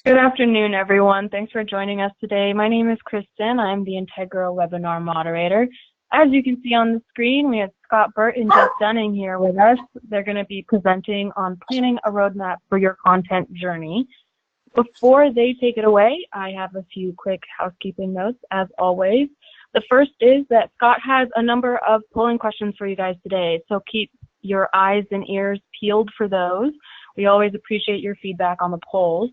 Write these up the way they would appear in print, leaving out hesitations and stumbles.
Good afternoon, everyone. Thanks for joining us today. My name is Kristen. I'm the Integral Webinar Moderator. As you can see on the screen, we have Scott Burt and Jeff Dunning here with us. They're going to be presenting on planning a roadmap for your content journey. Before they take it away, I have a few quick housekeeping notes, as always. The first is that Scott has a number of polling questions for you guys today, so keep your eyes and ears peeled for those. We always appreciate your feedback on the polls.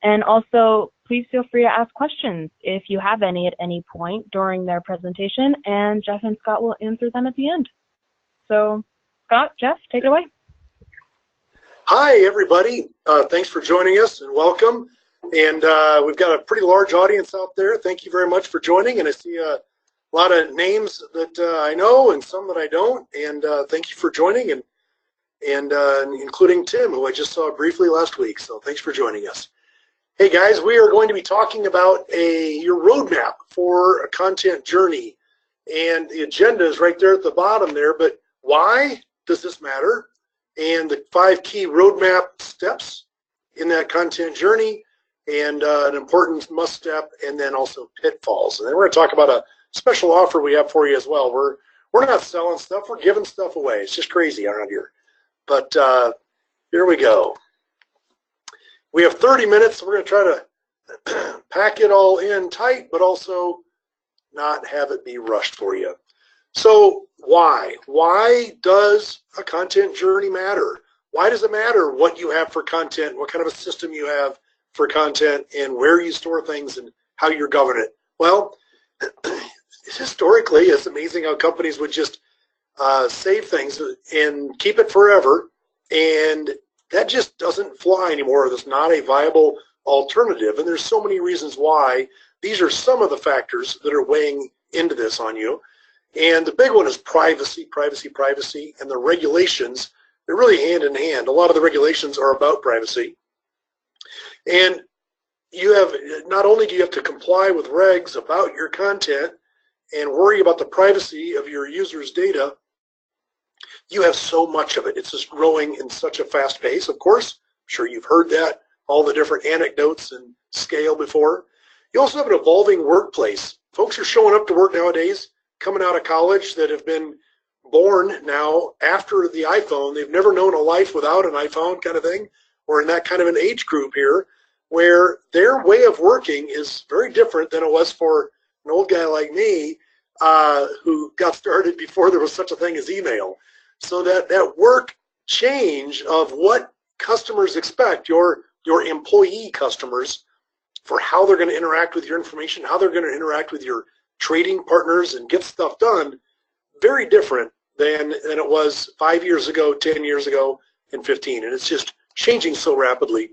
And also, please feel free to ask questions if you have any at any point during their presentation, and Jeff and Scott will answer them at the end. So, Scott, Jeff, take it away. Hi, everybody. Thanks for joining us and welcome. And we've got a pretty large audience out there. Thank you very much for joining. And I see a lot of names that I know and some that I don't. And thank you for joining, and including Tim, who I just saw briefly last week. So thanks for joining us. Hey guys, we are going to be talking about your roadmap for a content journey, and the agenda is right there at the bottom there, but why does this matter? And the 5 key roadmap steps in that content journey, and an important must step, and then also pitfalls. And then we're going to talk about a special offer we have for you as well. We're not selling stuff, we're giving stuff away. It's just crazy around here. But here we go. We have 30 minutes, so we're going to try to pack it all in tight, but also not have it be rushed for you. So why? Why does a content journey matter? Why does it matter what you have for content, what kind of a system you have for content, and where you store things and how you govern it? Well, historically, it's amazing how companies would just save things and keep it forever, and that just doesn't fly anymore. That's not a viable alternative, and there's so many reasons why. These are some of the factors that are weighing into this on you, and the big one is privacy, privacy, privacy, and the regulations. They're really hand in hand. A lot of the regulations are about privacy, and you have, not only do you have to comply with regs about your content and worry about the privacy of your users' data, you have so much of it. It's just growing in such a fast pace, of course. I'm sure you've heard that, all the different anecdotes and scale before. You also have an evolving workplace. Folks are showing up to work nowadays, coming out of college, that have been born now after the iPhone. They've never known a life without an iPhone kind of thing, or in that kind of an age group here, where their way of working is very different than it was for an old guy like me who got started before there was such a thing as email. So that work change of what customers expect, your employee customers, for how they're going to interact with your information, how they're going to interact with your trading partners and get stuff done, very different than it was 5 years ago, 10 years ago, and 15. And it's just changing so rapidly.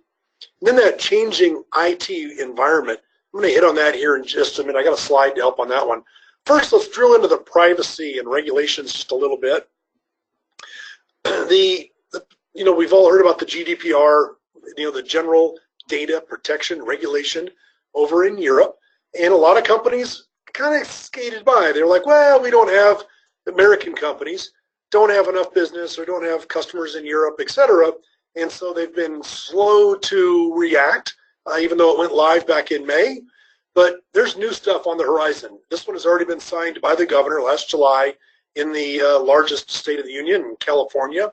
And then that changing IT environment, I'm going to hit on that here in just a minute. I got a slide to help on that one. First, let's drill into the privacy and regulations just a little bit. We've all heard about the GDPR, the General Data Protection Regulation over in Europe, and a lot of companies kind of skated by. They're like, well, we don't have, American companies don't have enough business or don't have customers in Europe, etc. And so they've been slow to react, even though it went live back in May. But there's new stuff on the horizon. This one has already been signed by the governor last July in the largest state of the union, in California,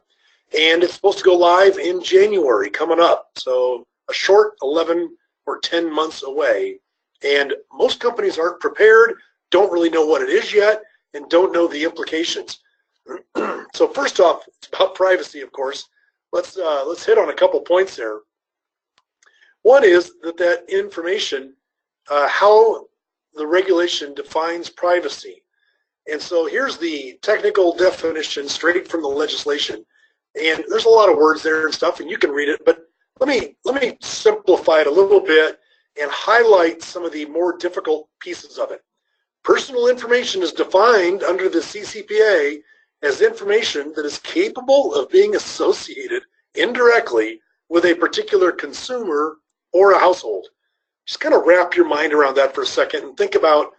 and it's supposed to go live in January coming up. So a short 11 or 10 months away, and most companies aren't prepared, don't really know what it is yet, and don't know the implications. So first off, it's about privacy, of course. Let's hit on a couple points there. One is that information, how the regulation defines privacy. And so here's the technical definition straight from the legislation. And there's a lot of words there and stuff, and you can read it, but let me simplify it a little bit and highlight some of the more difficult pieces of it. Personal information is defined under the CCPA as information that is capable of being associated indirectly with a particular consumer or a household. Just kind of wrap your mind around that for a second and think about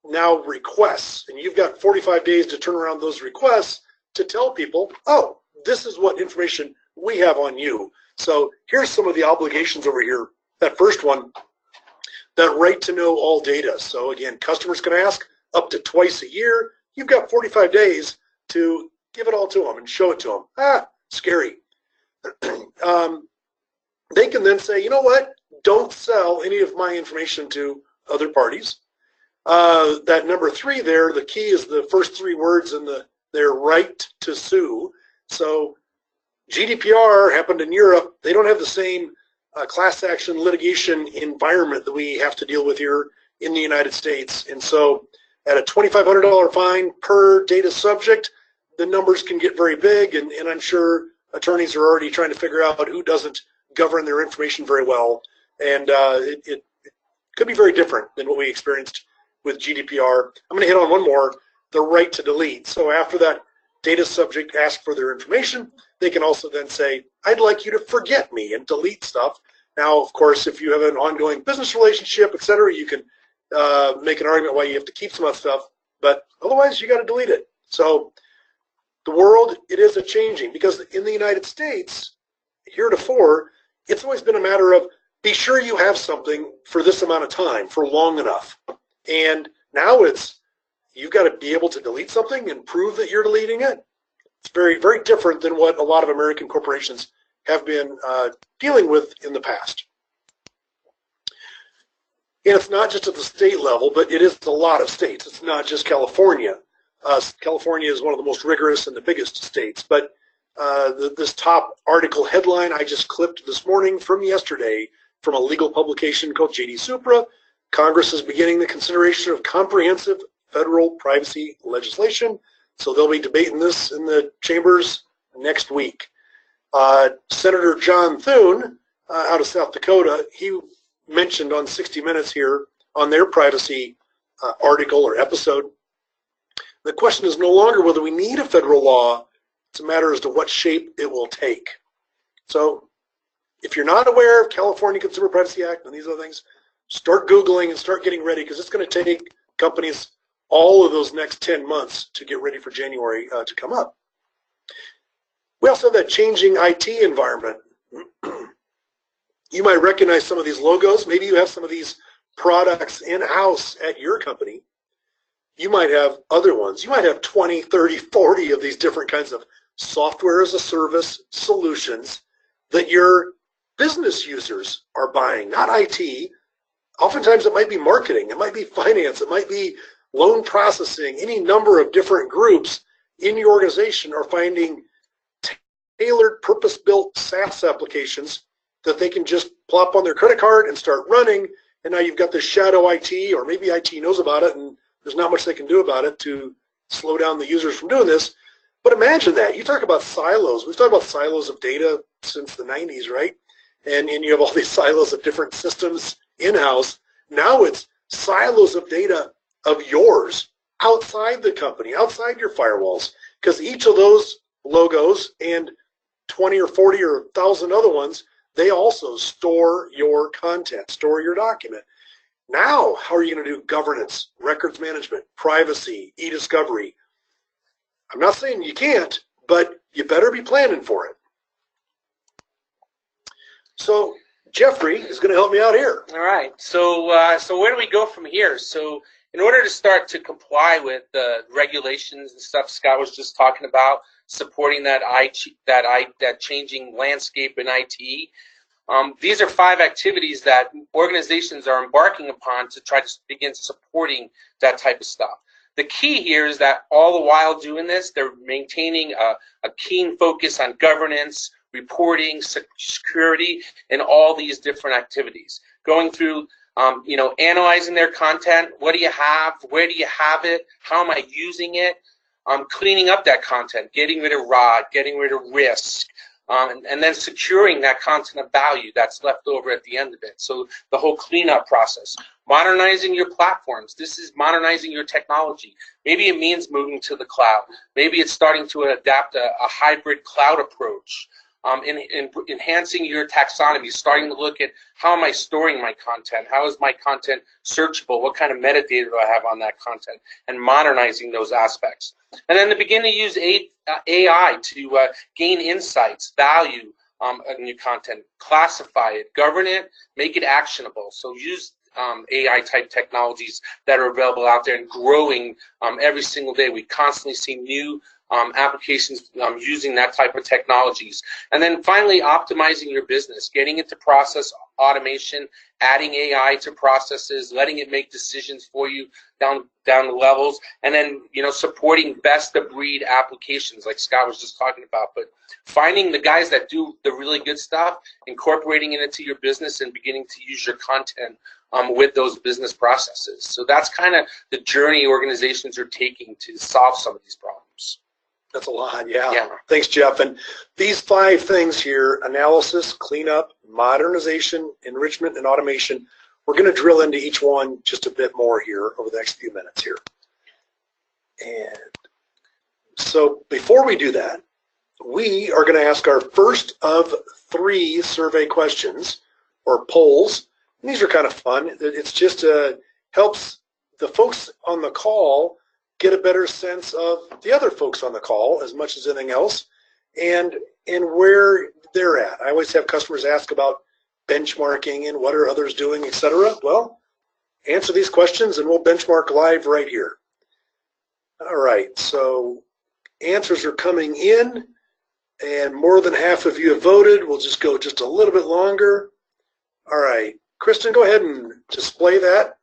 now requests, and you've got 45 days to turn around those requests to tell people, oh, this is what information we have on you. So here's some of the obligations over here. That first one, that right to know all data. So again, customers can ask up to twice a year. You've got 45 days to give it all to them and show it to them. Scary. They can then say, you know what? Don't sell any of my information to other parties. That number 3 there, the key is the first 3 words in their right to sue. So GDPR happened in Europe. They don't have the same class action litigation environment that we have to deal with here in the United States. And so at a $2,500 fine per data subject, the numbers can get very big, and I'm sure attorneys are already trying to figure out who doesn't govern their information very well. And it could be very different than what we experienced with GDPR. I'm going to hit on one more, the right to delete. So after that data subject asks for their information, they can also then say, I'd like you to forget me and delete stuff. Now, of course, if you have an ongoing business relationship, et cetera, you can make an argument why you have to keep some of that stuff, but otherwise you got to delete it. So the world, it is a-changing, because in the United States, heretofore, it's always been a matter of be sure you have something for this amount of time, for long enough. And now it's, you've got to be able to delete something and prove that you're deleting it. It's very, very different than what a lot of American corporations have been dealing with in the past. And it's not just at the state level, but it is a lot of states. It's not just California. California is one of the most rigorous and the biggest states. But this top article headline I just clipped this morning from yesterday from a legal publication called JD Supra. Congress is beginning the consideration of comprehensive federal privacy legislation. So they'll be debating this in the chambers next week. Senator John Thune out of South Dakota, he mentioned on 60 Minutes here on their privacy article or episode, the question is no longer whether we need a federal law, it's a matter as to what shape it will take. So if you're not aware of California Consumer Privacy Act and these other things, start Googling and start getting ready, because it's going to take companies all of those next 10 months to get ready for January to come up. We also have that changing IT environment. You might recognize some of these logos. Maybe you have some of these products in-house at your company. You might have other ones. You might have 20, 30, 40 of these different kinds of software as a service solutions that your business users are buying, not IT. Oftentimes it might be marketing, it might be finance, it might be loan processing. Any number of different groups in your organization are finding tailored, purpose-built SaaS applications that they can just plop on their credit card and start running, and now you've got this shadow IT, or maybe IT knows about it and there's not much they can do about it to slow down the users from doing this. But imagine that. You talk about silos. We've talked about silos of data since the 90s, right? And you have all these silos of different systems in-house. Now it's silos of data of yours outside the company, outside your firewalls, because each of those logos and 20 or 40 or 1,000 other ones, they also store your content, store your document. Now, how are you going to do governance, records management, privacy, e-discovery? I'm not saying you can't, but you better be planning for it. So Jeffrey is going to help me out here. All right. So where do we go from here? So in order to start to comply with the regulations and stuff Scott was just talking about, supporting that changing landscape in IT, these are 5 activities that organizations are embarking upon to try to begin supporting that type of stuff. The key here is that all the while doing this, they're maintaining a keen focus on governance, reporting, security, and all these different activities. Going through, analyzing their content. What do you have? Where do you have it? How am I using it? Cleaning up that content, getting rid of rot, getting rid of risk, and then securing that content of value that's left over at the end of it. So the whole cleanup process. Modernizing your platforms. This is modernizing your technology. Maybe it means moving to the cloud. Maybe it's starting to adapt a hybrid cloud approach. Enhancing your taxonomy, starting to look at how am I storing my content? How is my content searchable? What kind of metadata do I have on that content? And modernizing those aspects. And then to begin to use AI to gain insights, value, new content, classify it, govern it, make it actionable. So use AI type technologies that are available out there and growing every single day. We constantly see new applications using that type of technologies. And then finally, optimizing your business, getting into process automation, adding AI to processes, letting it make decisions for you down the levels, and then supporting best of breed applications like Scott was just talking about. But finding the guys that do the really good stuff, incorporating it into your business, and beginning to use your content with those business processes. So that's kind of the journey organizations are taking to solve some of these problems. That's a lot, yeah. Thanks, Jeff. And these 5 things here, analysis, cleanup, modernization, enrichment, and automation, we're going to drill into each one just a bit more here over the next few minutes here. And so before we do that, we are going to ask our first of 3 survey questions or polls. And these are kind of fun. It's just helps the folks on the call get a better sense of the other folks on the call as much as anything else, and where they're at. I always have customers ask about benchmarking and what are others doing, etc. Well, answer these questions and we'll benchmark live right here. All right, so answers are coming in and more than half of you have voted. We'll just go just a little bit longer. All right, Kristen, go ahead and display that.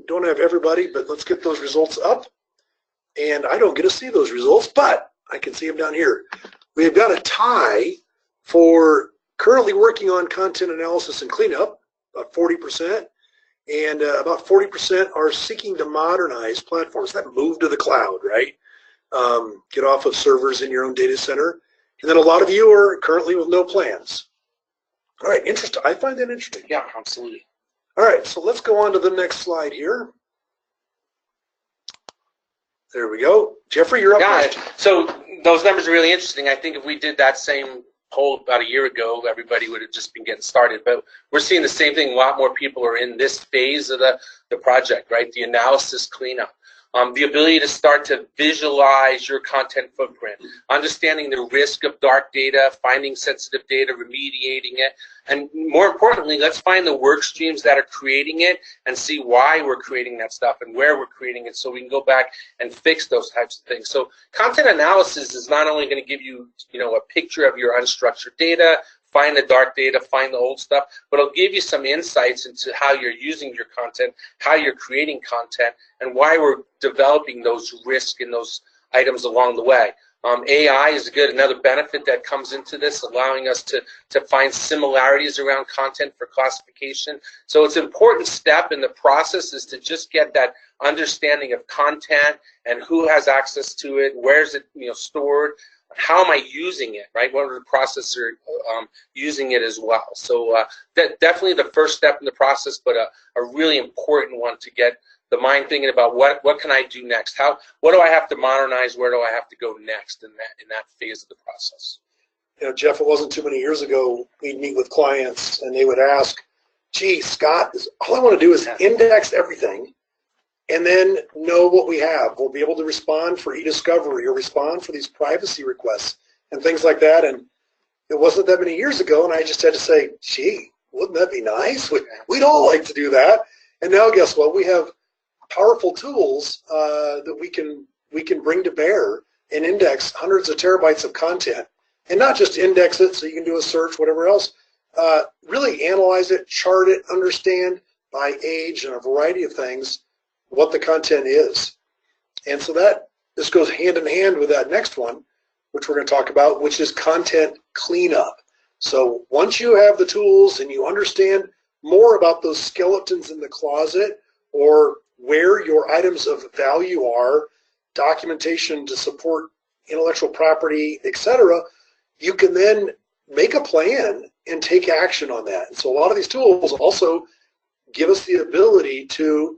Don't have everybody, but let's get those results up. And I don't get to see those results, but I can see them down here. We've got a tie for currently working on content analysis and cleanup, about 40%, and about 40% are seeking to modernize platforms. That move to the cloud, right? Get off of servers in your own data center. And then a lot of you are currently with no plans. All right, interesting. I find that interesting. Yeah, absolutely. All right, so let's go on to the next slide here. There we go. Jeffrey, you're up first. So those numbers are really interesting. I think if we did that same poll about a year ago, everybody would have just been getting started. But we're seeing the same thing. A lot more people are in this phase of the project, right? The analysis cleanup. The ability to start to visualize your content footprint, understanding the risk of dark data, finding sensitive data, remediating it, and more importantly, let's find the work streams that are creating it and see why we're creating that stuff and where we're creating it so we can go back and fix those types of things. So content analysis is not only going to give you, a picture of your unstructured data, find the dark data, find the old stuff, but it'll give you some insights into how you're using your content, how you're creating content, and why we're developing those risks and those items along the way. AI is another benefit that comes into this, allowing us to find similarities around content for classification. So it's an important step in the process is to just get that understanding of content and who has access to it, where's it stored, how am I using it, right? What are the processor using it as well? So definitely the first step in the process, but a really important one to get the mind thinking about what can I do next? What do I have to modernize? Where do I have to go next in that phase of the process? Jeff, it wasn't too many years ago, we'd meet with clients and they would ask, gee, Scott, all I want to do is index everything and then know what we have. We'll be able to respond for e-discovery or respond for these privacy requests and things like that. And it wasn't that many years ago, and I just had to say, gee, wouldn't that be nice? We'd all like to do that. And now guess what? We have powerful tools that we can bring to bear and index hundreds of terabytes of content. And not just index it so you can do a search, whatever else. Really analyze it, chart it, understand by age and a variety of things what the content is. And so this goes hand in hand with that next one, which we're going to talk about, which is content cleanup. So once you have the tools and you understand more about those skeletons in the closet or where your items of value are, documentation to support intellectual property, etc., you can then make a plan and take action on that. And so a lot of these tools also give us the ability to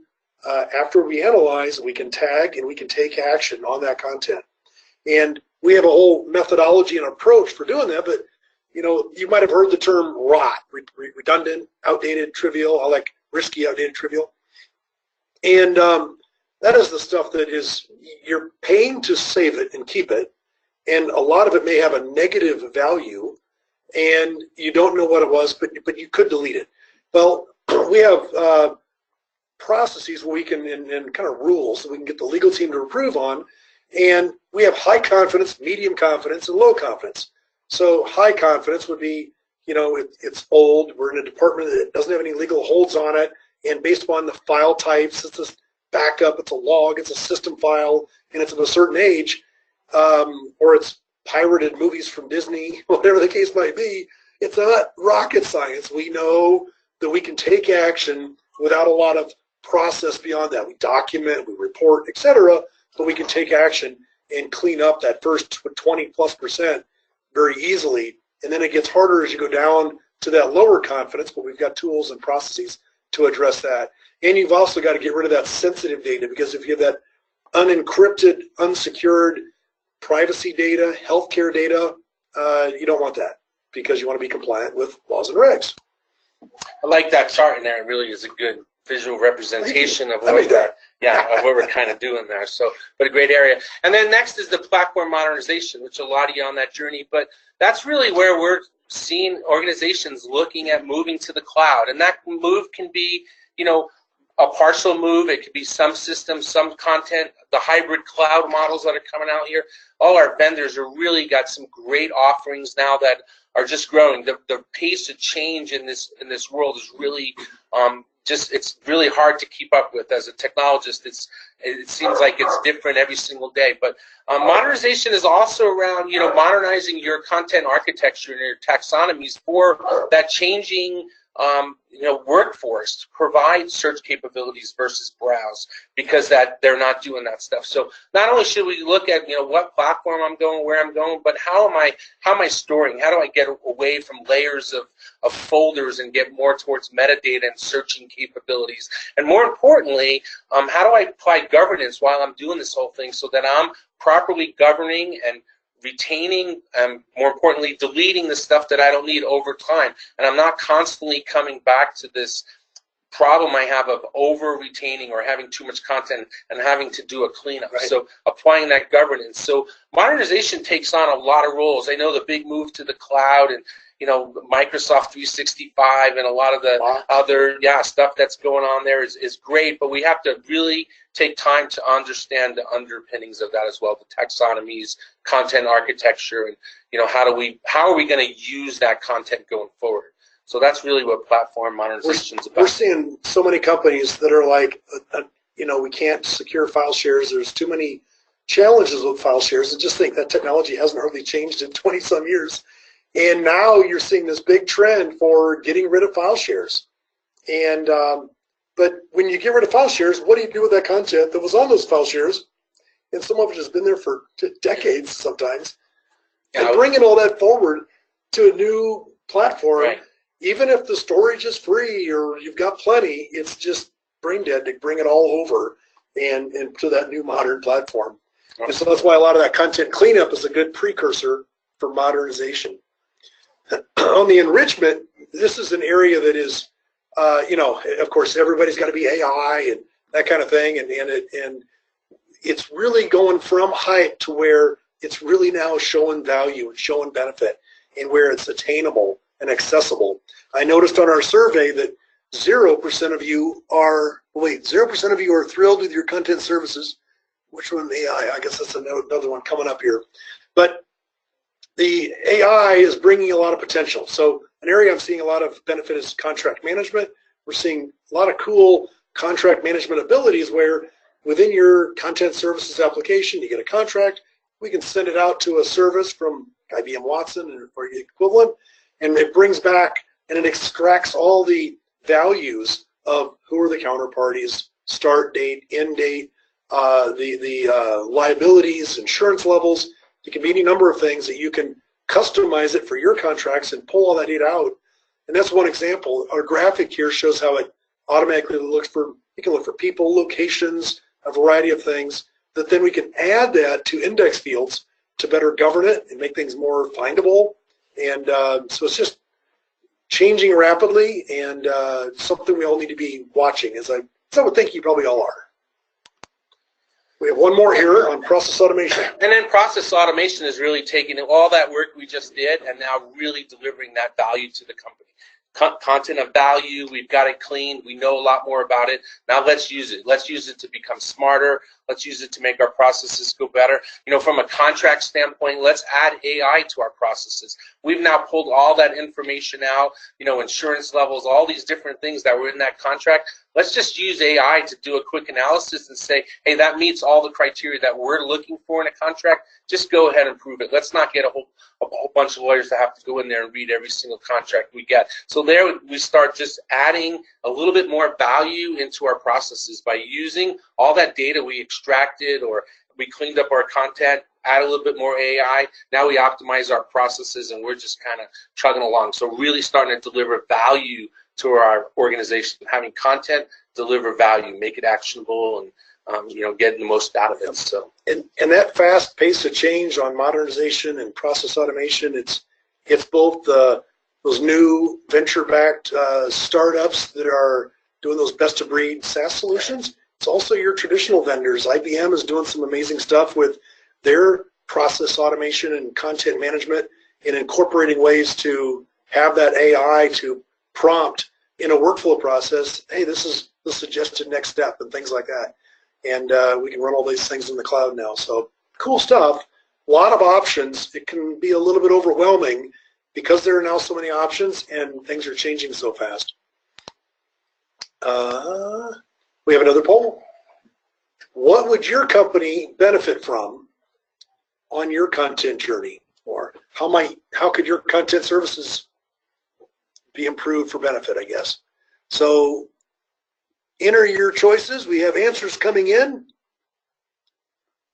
after we analyze, we can tag and we can take action on that content. And we have a whole methodology and approach for doing that, but you might have heard the term ROT, redundant, outdated, trivial, I like risky, outdated, trivial. And that is the stuff that you're paying to save it and keep it, and a lot of it may have a negative value, and you don't know what it was, but you could delete it. Well, we have processes where we can, and kind of rules that we can get the legal team to approve on, and we have high confidence, medium confidence, and low confidence. So high confidence would be, you know, it's old, we're in a department that doesn't have any legal holds on it, and based upon the file types, it's a backup, it's a log, it's a system file, and it's of a certain age, or it's pirated movies from Disney, whatever the case might be. It's not rocket science. We know that we can take action without a lot of process beyond that. We document, we report, etc., but we can take action and clean up that first 20+% very easily. And then it gets harder as you go down to that lower confidence, but we've got tools and processes to address that. And you've also got to get rid of that sensitive data, because if you have that unencrypted, unsecured privacy data, healthcare data, you don't want that, because you want to be compliant with laws and regs. I like that chart in there. It really is a good visual representation of what we're kind of doing there. So, but a great area. And then next is the platform modernization, which a lot of you on that journey, but that's really where we're seeing organizations looking at moving to the cloud. And that move can be, you know, a partial move. It could be some systems, some content, the hybrid cloud models that are coming out here. All our vendors are really got some great offerings now that are just growing. The pace of change in this world is really it's really hard to keep up with. As a technologist, it seems like it's different every single day. But modernization is also around, you know, modernizing your content architecture and your taxonomies for that changing you know, workforce, provide search capabilities versus browse, because that they're not doing that stuff. So not only should we look at, you know, what platform I'm going, where I'm going, but how am I storing? How do I get away from layers of folders and get more towards metadata and searching capabilities? And more importantly, how do I apply governance while I'm doing this whole thing so that I'm properly governing and retaining, and more importantly, deleting the stuff that I don't need over time. And I'm not constantly coming back to this problem I have of over-retaining or having too much content and having to do a cleanup. Right. So applying that governance. So modernization takes on a lot of roles. I know the big move to the cloud and, you know, Microsoft 365 and a lot of the other stuff that's going on there is great, but we have to really take time to understand the underpinnings of that as well, the taxonomies, content architecture, and, you know, how are we going to use that content going forward? So that's really what platform modernization is about. We're seeing so many companies that are like, you know, we can't secure file shares. There's too many challenges with file shares, and just think that technology hasn't hardly changed in 20-some years. And now you're seeing this big trend for getting rid of file shares. And but when you get rid of file shares, what do you do with that content that was on those file shares? And some of it has been there for decades sometimes. And bringing all that forward to a new platform, right, even if the storage is free or you've got plenty, it's just brain dead to bring it all over and to that new modern platform. Okay. And so that's why a lot of that content cleanup is a good precursor for modernization. On the enrichment, this is an area that is, you know, of course, everybody's got to be AI and that kind of thing, and it's really going from hype to where it's really now showing value and showing benefit, and where it's attainable and accessible. I noticed on our survey that 0% of you are 0% of you are thrilled with your content services. Which one? AI? I guess that's another one coming up here, but the AI is bringing a lot of potential. So an area I'm seeing a lot of benefit is contract management. We're seeing a lot of cool contract management abilities where within your content services application, you get a contract, we can send it out to a service from IBM Watson or the equivalent, and it brings back and it extracts all the values of who are the counterparties, start date, end date, the liabilities, insurance levels. It can be any number of things that you can customize it for your contracts and pull all that data out. And that's one example. Our graphic here shows how it automatically looks for, you can look for people, locations, a variety of things, that then we can add that to index fields to better govern it and make things more findable. And so it's just changing rapidly, and something we all need to be watching, as I would think you probably all are. We have one more here on process automation. And then process automation is really taking all that work we just did and now really delivering that value to the company. Content of value, we've got it clean, we know a lot more about it. Now let's use it. Let's use it to become smarter. Let's use it to make our processes go better. You know, from a contract standpoint, let's add AI to our processes. We've now pulled all that information out, you know, insurance levels, all these different things that were in that contract. Let's just use AI to do a quick analysis and say, hey, that meets all the criteria that we're looking for in a contract. Just go ahead and prove it. Let's not get a whole bunch of lawyers that have to go in there and read every single contract we get. So there we start just adding a little bit more value into our processes by using all that data we extracted or we cleaned up our content, add a little bit more AI. Now we optimize our processes and we're just kind of chugging along. So really starting to deliver value to our organization, having content deliver value, make it actionable, and you know, getting the most out of it. So and that fast pace of change on modernization and process automation, it's both those new venture-backed startups that are doing those best-of-breed SaaS solutions. It's also your traditional vendors. IBM is doing some amazing stuff with their process automation and content management and incorporating ways to have that AI to prompt in a workflow process, hey, this is the suggested next step and things like that. And we can run all these things in the cloud now. So cool stuff. A lot of options. It can be a little bit overwhelming because there are now so many options and things are changing so fast. We have another poll. What would your company benefit from on your content journey? Or how could your content services be improved for benefit, I guess? So enter your choices. We have answers coming in.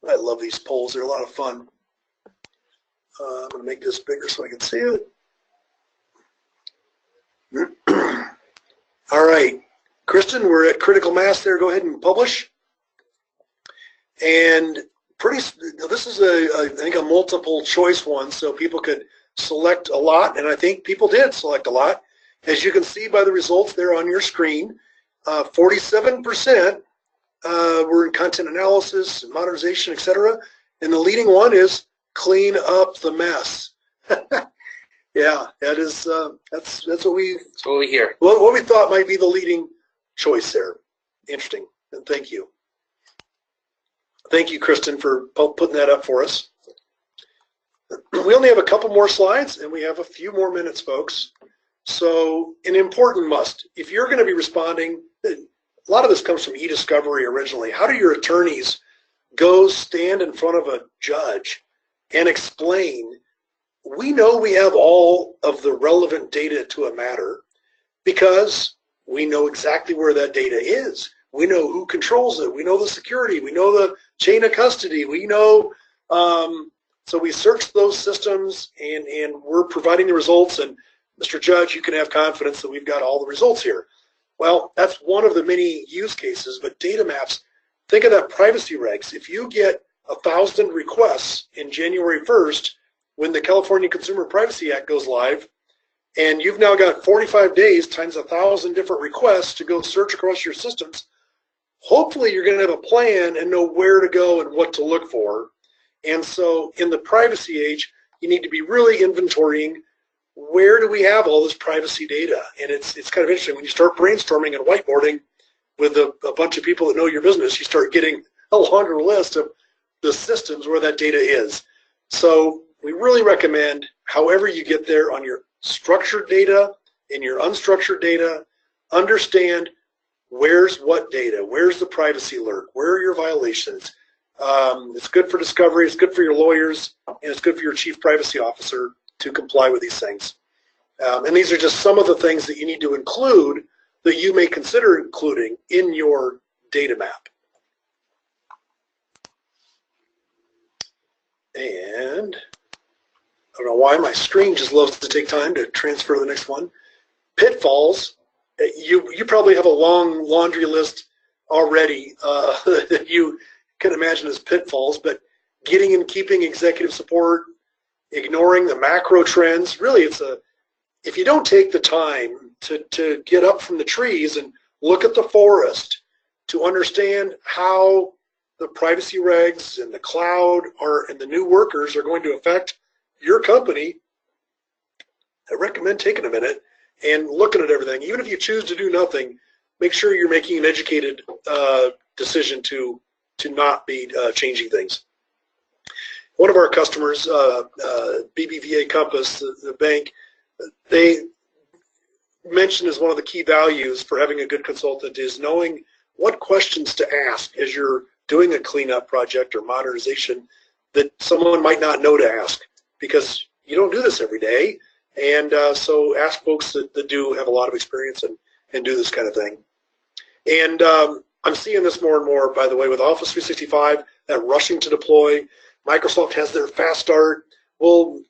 I love these polls. They're a lot of fun. I'm going to make this bigger so I can see it. All right. Kristen, we're at critical mass there. Go ahead and publish. And this is I think a multiple choice one, so people could select a lot, and I think people did select a lot. As you can see by the results there on your screen, 47% were in content analysis, modernization, etc. And the leading one is clean up the mess. Yeah, that is that's what we hear. What we thought might be the leading choice there. Interesting, and thank you. Thank you, Kristen, for putting that up for us. We only have a couple more slides, and we have a few more minutes, folks. So an important must. If you're going to be responding, a lot of this comes from e-discovery originally. How do your attorneys go stand in front of a judge and explain, we know we have all of the relevant data to a matter because we know exactly where that data is. We know who controls it. We know the security. We know the chain of custody. We know, so we search those systems and we're providing the results, and Mr. Judge, you can have confidence that we've got all the results here. Well, that's one of the many use cases, but data maps, think of that privacy regs. If you get 1,000 requests in January 1st, when the California Consumer Privacy Act goes live, and you've now got 45 days times 1,000 different requests to go search across your systems, hopefully you're going to have a plan and know where to go and what to look for. And so in the privacy age, you need to be really inventorying, where do we have all this privacy data? And it's kind of interesting when you start brainstorming and whiteboarding with a bunch of people that know your business, you start getting a longer list of the systems where that data is. So we really recommend, however you get there on your structured data and your unstructured data, understand where's what data, where's the privacy alert, where are your violations. It's good for discovery, it's good for your lawyers, and it's good for your chief privacy officer to comply with these things. And these are just some of the things that you need to include that you may consider including in your data map. And I don't know why my screen just loves to take time to transfer to the next one. Pitfalls. You probably have a long laundry list already that you can imagine as pitfalls, but getting and keeping executive support, ignoring the macro trends, really if you don't take the time to get up from the trees and look at the forest to understand how the privacy regs and the cloud and the new workers are going to affect your company, I recommend taking a minute and looking at everything. Even if you choose to do nothing, make sure you're making an educated decision to not be changing things. One of our customers, BBVA Compass, the bank, they mentioned as one of the key values for having a good consultant is knowing what questions to ask as you're doing a cleanup project or modernization that someone might not know to ask, because you don't do this every day. And so ask folks that do have a lot of experience and do this kind of thing. And I'm seeing this more and more, by the way, with Office 365, that rushing to deploy. Microsoft has their fast start. We'll,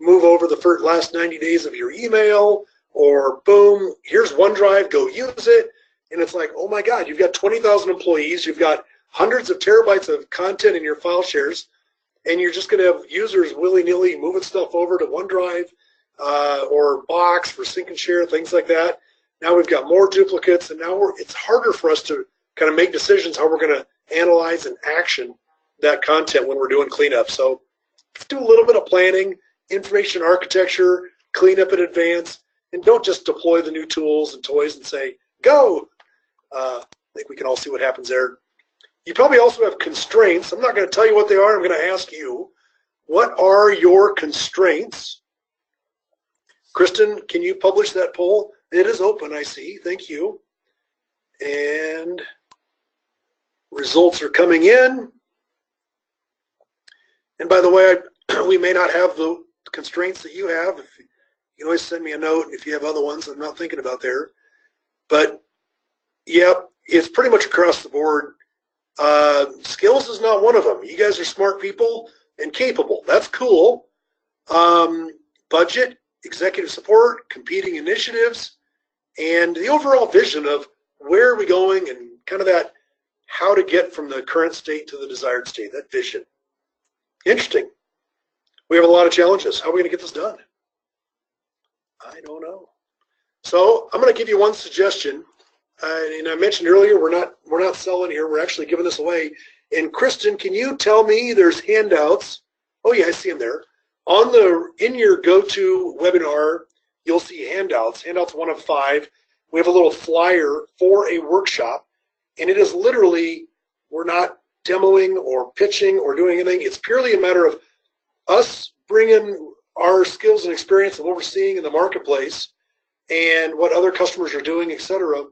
move over the last 90 days of your email, or boom, here's OneDrive, go use it. And it's like, oh my God, you've got 20,000 employees, you've got hundreds of terabytes of content in your file shares, and you're just going to have users willy-nilly moving stuff over to OneDrive or Box for sync and share, things like that. Now we've got more duplicates, and now it's harder for us to kind of make decisions how we're going to analyze and action that content when we're doing cleanup. So let's do a little bit of planning, information architecture, cleanup in advance, and don't just deploy the new tools and toys and say, go. I think we can all see what happens there. You probably also have constraints. I'm not going to tell you what they are. I'm going to ask you, what are your constraints? Kristen, can you publish that poll? It is open, I see. Thank you. And results are coming in. And by the way, we may not have the constraints that you have. You can always send me a note if you have other ones I'm not thinking about there. But, yeah, it's pretty much across the board. Skills is not one of them. You guys are smart people and capable. That's cool. Budget, executive support, competing initiatives, and the overall vision of where are we going and kind of that how to get from the current state to the desired state, that vision. Interesting. We have a lot of challenges. How are we going to get this done? I don't know. So I'm going to give you one suggestion. And I mentioned earlier, we're not selling here. We're actually giving this away. And Kristen, can you tell me there's handouts? Oh yeah, I see them there. In your go-to webinar, you'll see handouts. Handouts 1 of 5. We have a little flyer for a workshop, and it is literally, we're not demoing or pitching or doing anything. It's purely a matter of us bringing our skills and experience and what we're seeing in the marketplace and what other customers are doing, etc.,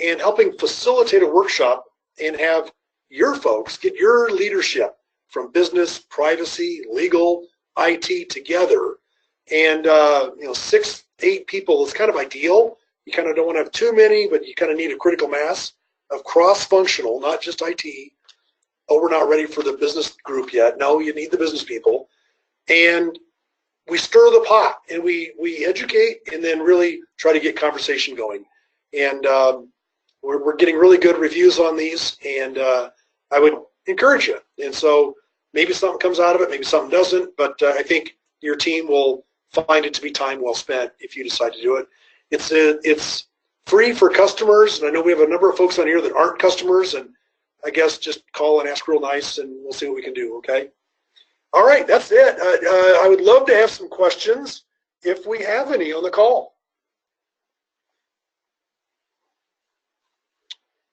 and helping facilitate a workshop and have your folks get your leadership from business, privacy, legal, IT together. And 6, 8 people is kind of ideal. You kind of don't want to have too many, but you kind of need a critical mass of cross-functional, not just IT. Oh, we're not ready for the business group yet. No, you need the business people. And we stir the pot, and we educate, and then really try to get conversation going. And we're getting really good reviews on these, and I would encourage you. And so maybe something comes out of it, maybe something doesn't, but I think your team will find it to be time well spent if you decide to do it. It's free for customers, and I know we have a number of folks on here that aren't customers, and I guess just call and ask real nice, and we'll see what we can do, okay? All right, that's it. I would love to have some questions if we have any on the call.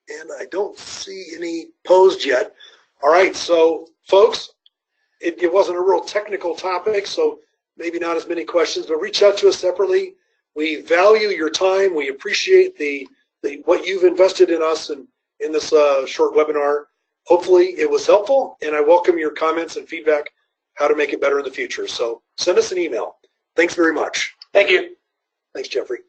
And I don't see any posed yet. All right, so folks, it wasn't a real technical topic, so maybe not as many questions, but reach out to us separately. We value your time. We appreciate what you've invested in us and in this short webinar. Hopefully it was helpful, and I welcome your comments and feedback how to make it better in the future. So send us an email. Thanks very much. Thank you. Thanks, Jeffrey.